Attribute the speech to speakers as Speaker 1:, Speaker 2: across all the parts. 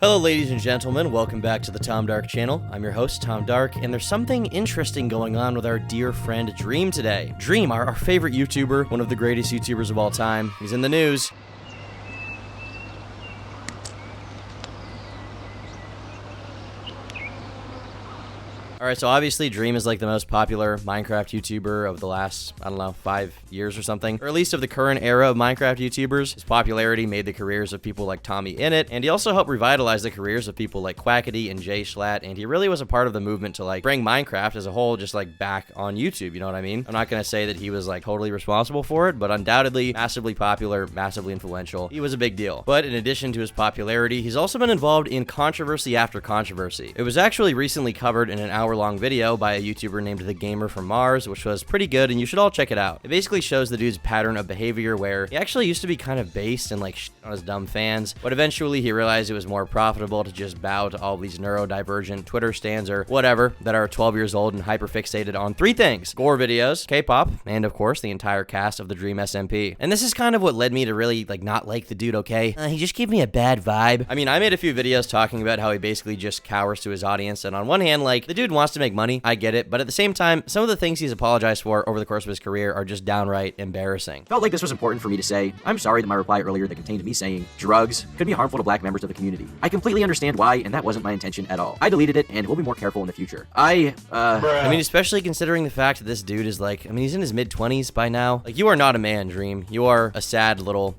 Speaker 1: Hello ladies and gentlemen, welcome back to the Tom Dark channel. I'm your host, Tom Dark, and there's something interesting going on with our dear friend Dream today. Dream, our favorite YouTuber, one of the greatest YouTubers of all time, he's in the news. Alright, so obviously Dream is like the most popular Minecraft YouTuber of the last, 5 years or something. Or at least of the current era of Minecraft YouTubers. His popularity made the careers of people like Tommy Innit, and he also helped revitalize the careers of people like Quackity and Jay Schlatt, and he really was a part of the movement to like bring Minecraft as a whole just like back on YouTube, you know what I mean? I'm not gonna say that he was like totally responsible for it, but undoubtedly massively popular, massively influential. He was a big deal. But in addition to his popularity, he's also been involved in controversy after controversy. It was actually recently covered in an hour-long video by a YouTuber named The Gamer from Mars, which was pretty good, and you should all check it out. It basically shows the dude's pattern of behavior where he actually used to be kind of based and like shit on his dumb fans, but eventually he realized it was more profitable to just bow to all these neurodivergent Twitter stans or whatever that are 12 years old and hyperfixated on three things: gore videos, K-pop, and of course the entire cast of the Dream SMP. And this is kind of what led me to really like not like the dude, okay? He just gave me a bad vibe. I mean, I made a few videos talking about how he basically just cowers to his audience, and on one hand, like, the dude wants to make money, I get it, but at the same time, some of the things he's apologized for over the course of his career are just downright embarrassing.
Speaker 2: Felt like this was important for me to say. I'm sorry that my reply earlier that contained me saying drugs could be harmful to black members of the community. I completely understand why, and that wasn't my intention at all. I deleted it, and we'll be more careful in the future. I mean, especially considering the fact that this dude is like, I mean, he's in his mid-20s by now. Like, you are not a man, Dream. You are a sad little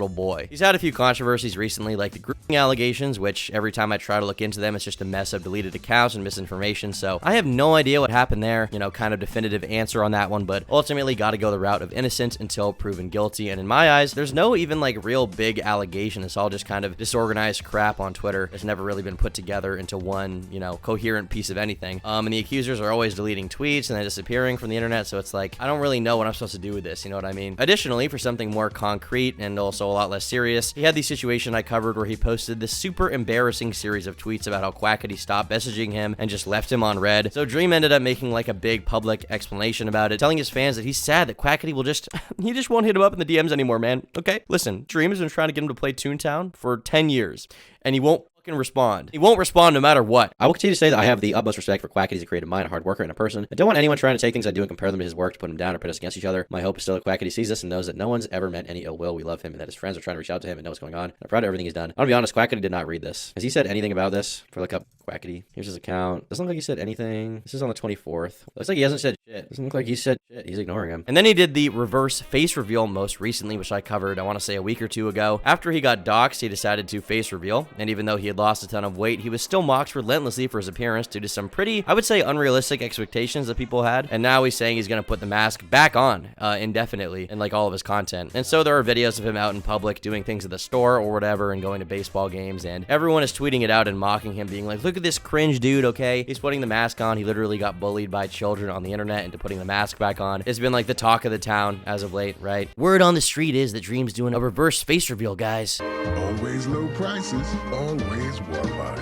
Speaker 2: boy. He's had a few controversies recently, like the grooming allegations, which every time I try to look into them, it's just a mess of deleted accounts and misinformation, so I have no idea what happened there, you know, kind of definitive answer on that one, but ultimately got to go the route of innocent until proven guilty, and in my eyes, there's no even like real big allegation. It's all just kind of disorganized crap on Twitter. It's never really been put together into one, you know, coherent piece of anything, and the accusers are always deleting tweets and then disappearing from the internet, so it's like, I don't really know what I'm supposed to do with this, you know what I mean? Additionally, for something more concrete and also a lot less serious, he had the situation I covered where he posted this super embarrassing series of tweets about how Quackity stopped messaging him and just left him on red. So Dream ended up making like a big public explanation about it, telling his fans that he's sad that Quackity will just, he just won't hit him up in the DMs anymore, man. Okay, listen, Dream has been trying to get him to play Toontown for 10 years, and he won't respond. He won't respond no matter what.
Speaker 3: I will continue to say that I have the utmost respect for Quackity as a creative mind, a hard worker, and a person. I don't want anyone trying to take things I do and compare them to his work to put him down or put us against each other. My hope is still that Quackity sees this and knows that no one's ever meant any ill will. We love him and that his friends are trying to reach out to him and know what's going on. I'm proud of everything he's done. I'll be honest, Quackity did not read this. Has he said anything about this? For look up Quackity. Here's his account. Doesn't look like he said anything. This is on the 24th. Looks like he hasn't said shit. Doesn't look like he said shit. He's ignoring him.
Speaker 1: And then he did the reverse face reveal most recently, which I covered, I want to say a week or two ago. After he got doxxed, he decided to face reveal, and even though he had lost a ton of weight, he was still mocked relentlessly for his appearance due to some pretty, I would say, unrealistic expectations that people had. And now he's saying he's going to put the mask back on indefinitely in like all of his content. And so there are videos of him out in public doing things at the store or whatever and going to baseball games, and everyone is tweeting it out and mocking him, being like, look at this cringe dude, okay? He's putting the mask on. He literally got bullied by children on the internet into putting the mask back on. It's been like the talk of the town as of late, right? Word on the street is that Dream's doing a reverse face reveal, guys.
Speaker 4: Always low prices, always Walmart.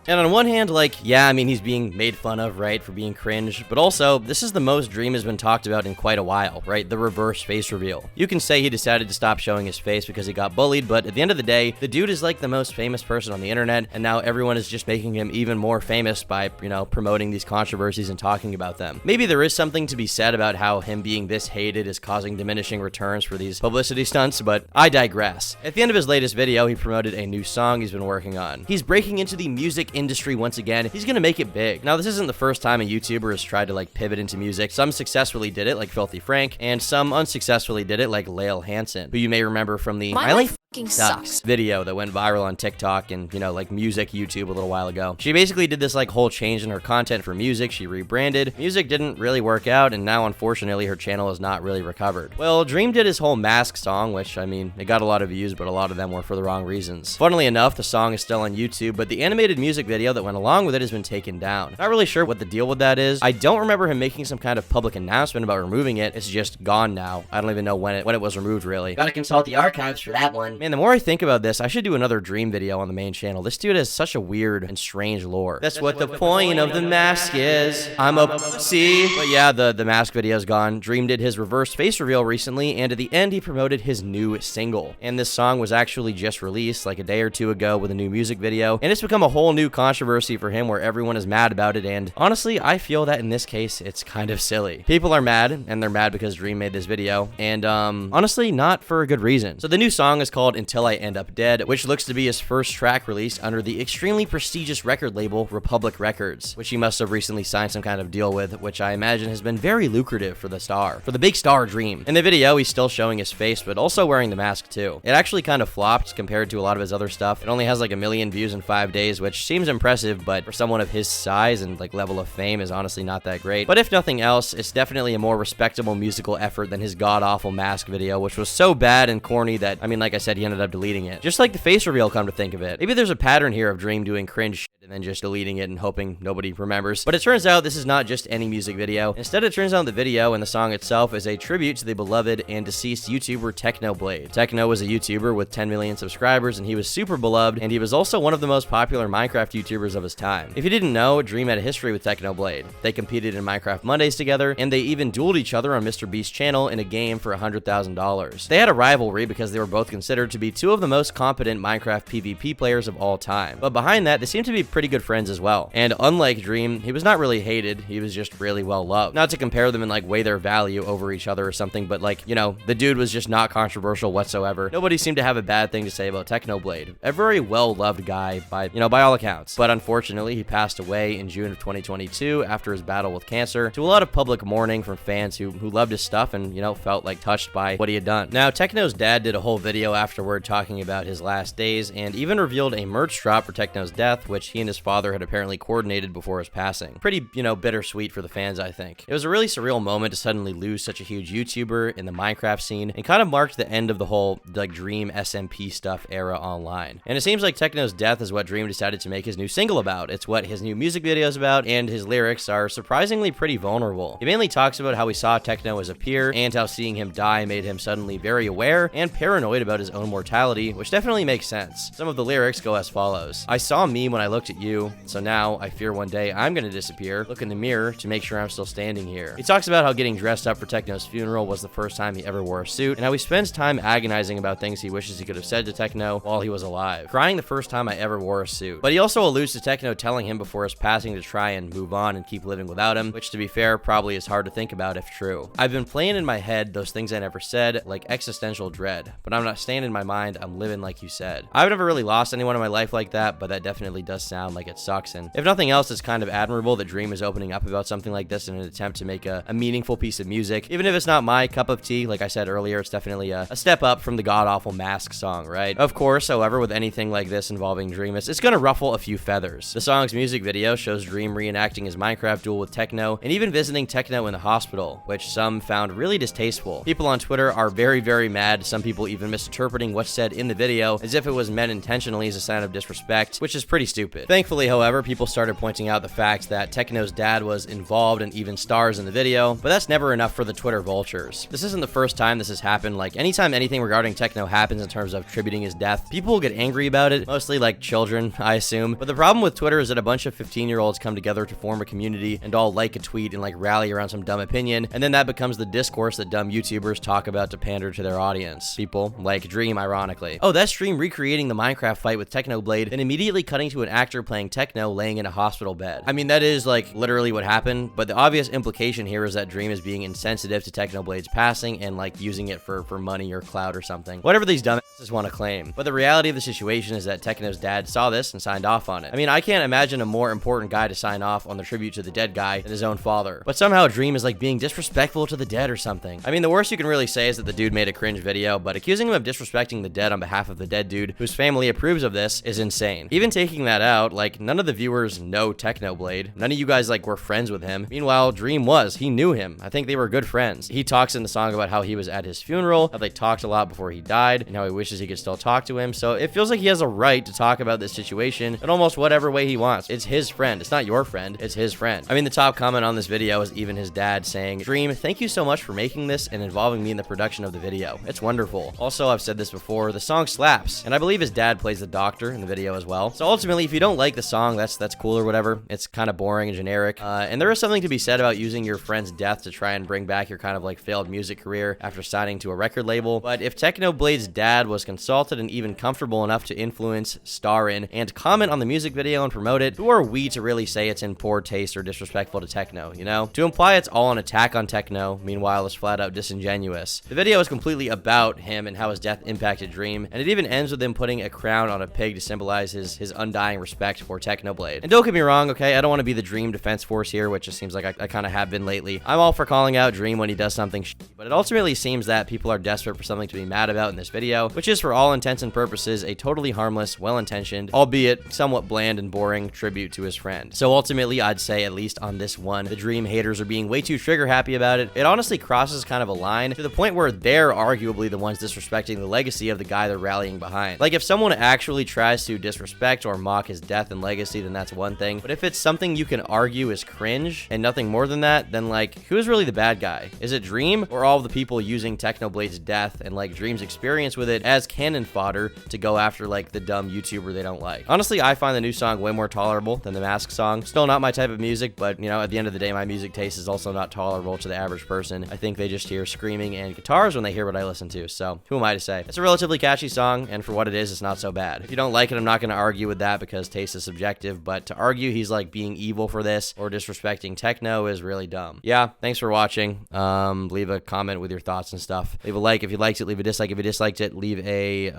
Speaker 1: And on one hand, like, yeah, I mean, he's being made fun of, right, for being cringe, but also, this is the most Dream has been talked about in quite a while, right, the reverse face reveal. You can say he decided to stop showing his face because he got bullied, but at the end of the day, the dude is like the most famous person on the internet, and now everyone is just making him even more famous by, you know, promoting these controversies and talking about them. Maybe there is something to be said about how him being this hated is causing diminishing returns for these publicity stunts, but I digress. At the end of his latest video, he promoted a new song he's been working on. He's breaking into the music industry once again. He's gonna make it big. Now, this isn't the first time a YouTuber has tried to like pivot into music. Some successfully did it, like Filthy Frank, and some unsuccessfully did it, like Lael Hansen, who you may remember from the My Life Sucks video that went viral on TikTok and, you know, like music YouTube a little while ago. She basically did this like whole change in her content for music. She rebranded. Music didn't really work out, and now unfortunately her channel is not really recovered. Well, Dream did his whole mask song, which, I mean, it got a lot of views, but a lot of them were for the wrong reasons. Funnily enough, the song is still on YouTube, but the animated music video that went along with it has been taken down. Not really sure what the deal with that is. I don't remember him making some kind of public announcement about removing it. It's just gone now. I don't even know when it was removed, really.
Speaker 5: Gotta consult the archives for that one.
Speaker 1: Man, the more I think about this, I should do another Dream video on the main channel. This dude has such a weird and strange lore. That's what the point of the mask is. I'm a see. But yeah, the mask video's gone. Dream did his reverse face reveal recently, and at the end, he promoted his new single. And this song was actually just released like a day or two ago with a new music video, and it's become a whole new controversy for him where everyone is mad about it, and honestly, I feel that in this case, it's kind of silly. People are mad, and they're mad because Dream made this video, and honestly, not for a good reason. So the new song is called Until I End Up Dead, which looks to be his first track released under the extremely prestigious record label Republic Records, which he must have recently signed some kind of deal with, which I imagine has been very lucrative for the big star Dream. In the video, he's still showing his face, but also wearing the mask too. It actually kind of flopped compared to a lot of his other stuff. It only has like 1 million views in 5 days, which seems impressive, but for someone of his size and like level of fame is honestly not that great. But if nothing else, it's definitely a more respectable musical effort than his god-awful mask video, which was so bad and corny that, I mean, like I said, he ended up deleting it. Just like the face reveal, come to think of it. Maybe there's a pattern here of Dream doing cringe shit and then just deleting it and hoping nobody remembers. But it turns out this is not just any music video. Instead, it turns out the video and the song itself is a tribute to the beloved and deceased YouTuber Technoblade. Techno was a YouTuber with 10 million subscribers, and he was super beloved, and he was also one of the most popular Minecraft YouTubers of his time. If you didn't know, Dream had a history with Technoblade. They competed in Minecraft Mondays together, and they even dueled each other on Mr. Beast's channel in a game for $100,000. They had a rivalry because they were both considered to be two of the most competent Minecraft PvP players of all time. But behind that, they seemed to be pretty good friends as well. And unlike Dream, he was not really hated, he was just really well loved. Not to compare them and like weigh their value over each other or something, but like, you know, the dude was just not controversial whatsoever. Nobody seemed to have a bad thing to say about Technoblade. A very well-loved guy by all accounts. But unfortunately, he passed away in June of 2022 after his battle with cancer, to a lot of public mourning from fans who loved his stuff and, you know, felt like touched by what he had done. Now, Techno's dad did a whole video afterward talking about his last days and even revealed a merch drop for Techno's death, which he and his father had apparently coordinated before his passing. Pretty, you know, bittersweet for the fans, I think. It was a really surreal moment to suddenly lose such a huge YouTuber in the Minecraft scene, and kind of marked the end of the whole, like, Dream SMP stuff era online. And it seems like Techno's death is what Dream decided to make his new single about. It's what his new music video is about, and his lyrics are surprisingly pretty vulnerable. He mainly talks about how he saw Techno as a peer, and how seeing him die made him suddenly very aware and paranoid about his own mortality, which definitely makes sense. Some of the lyrics go as follows. I saw me when I looked at you, so now I fear one day I'm gonna disappear. Look in the mirror to make sure I'm still standing here. He talks about how getting dressed up for Techno's funeral was the first time he ever wore a suit, and how he spends time agonizing about things he wishes he could have said to Techno while he was alive. Crying the first time I ever wore a suit. But he also alludes to Techno telling him before his passing to try and move on and keep living without him, which to be fair, probably is hard to think about if true. I've been playing in my head those things I never said, like existential dread, but I'm not staying in my mind, I'm living like you said. I've never really lost anyone in my life like that, but that definitely does sound like it sucks, and if nothing else, it's kind of admirable that Dream is opening up about something like this in an attempt to make a meaningful piece of music. Even if it's not my cup of tea, like I said earlier, it's definitely a step up from the god-awful Mask song, right? Of course, however, with anything like this involving Dream, it's gonna ruffle a few feathers. The song's music video shows Dream reenacting his Minecraft duel with Techno, and even visiting Techno in the hospital, which some found really distasteful. People on Twitter are very, very mad, some people even misinterpreting what's said in the video as if it was meant intentionally as a sign of disrespect, which is pretty stupid. Thankfully, however, people started pointing out the fact that Techno's dad was involved and even stars in the video, but that's never enough for the Twitter vultures. This isn't the first time this has happened. Like, anytime anything regarding Techno happens in terms of tributing his death, people will get angry about it, mostly like children, I assume. But the problem with Twitter is that a bunch of 15-year-olds come together to form a community and all like a tweet and like rally around some dumb opinion, and then that becomes the discourse that dumb YouTubers talk about to pander to their audience. People like Dream, ironically. Oh, that's Dream recreating the Minecraft fight with Technoblade, then immediately cutting to an actor playing Techno laying in a hospital bed. I mean, that is like literally what happened, but the obvious implication here is that Dream is being insensitive to Technoblade's passing and like using it for money or clout or something. Whatever these dumbasses want to claim. But the reality of the situation is that Techno's dad saw this and signed off on it. I mean, I can't imagine a more important guy to sign off on the tribute to the dead guy than his own father. But somehow Dream is like being disrespectful to the dead or something. I mean, the worst you can really say is that the dude made a cringe video, but accusing him of disrespecting the dead on behalf of the dead dude whose family approves of this is insane. Even taking that out, note, like, none of the viewers know Technoblade. None of you guys, like, were friends with him. Meanwhile, Dream was. He knew him. I think they were good friends. He talks in the song about how he was at his funeral, how they talked a lot before he died, and how he wishes he could still talk to him. So it feels like he has a right to talk about this situation in almost whatever way he wants. It's his friend. It's not your friend. It's his friend. I mean, the top comment on this video is even his dad saying, "Dream, thank you so much for making this and involving me in the production of the video. It's wonderful." Also, I've said this before, the song slaps, and I believe his dad plays the doctor in the video as well. So ultimately, if you don't like the song, that's cool or whatever. It's kind of boring and generic. And there is something to be said about using your friend's death to try and bring back your kind of like failed music career after signing to a record label. But if Technoblade's dad was consulted and even comfortable enough to influence, star in, and comment on the music video and promote it, who are we to really say it's in poor taste or disrespectful to techno, you know? To imply it's all an attack on techno, meanwhile, is flat out disingenuous. The video is completely about him and how his death impacted Dream, and it even ends with him putting a crown on a pig to symbolize his undying respect for Technoblade. And don't get me wrong, okay? I don't want to be the Dream defense force here, which it seems like I kind of have been lately. I'm all for calling out Dream when he does something shitty, but it ultimately seems that people are desperate for something to be mad about in this video, which is for all intents and purposes a totally harmless, well-intentioned, albeit somewhat bland and boring tribute to his friend. So ultimately, I'd say, at least on this one, the Dream haters are being way too trigger happy about it. It honestly crosses kind of a line to the point where they're arguably the ones disrespecting the legacy of the guy they're rallying behind. Like, if someone actually tries to disrespect or mock his death and legacy, then that's one thing. But if it's something you can argue is cringe and nothing more than that, then like, who's really the bad guy? Is it Dream or all of the people using Technoblade's death and like Dream's experience with it as cannon fodder to go after like the dumb YouTuber they don't like? Honestly, I find the new song way more tolerable than the Mask song. Still not my type of music, but you know, at the end of the day, my music taste is also not tolerable to the average person. I think they just hear screaming and guitars when they hear what I listen to, so who am I to say? It's a relatively catchy song, and for what it is, it's not so bad. If you don't like it, I'm not going to argue with that because taste is subjective, but to argue he's like being evil for this or disrespecting techno is really dumb. Yeah, thanks for watching. Leave a comment with your thoughts and stuff. Leave a like if you liked it, leave a dislike if you disliked it, leave a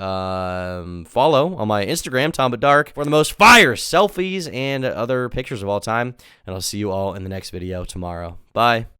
Speaker 1: follow on my Instagram, TomButDark, for the most fire selfies and other pictures of all time, and I'll see you all in the next video tomorrow. Bye.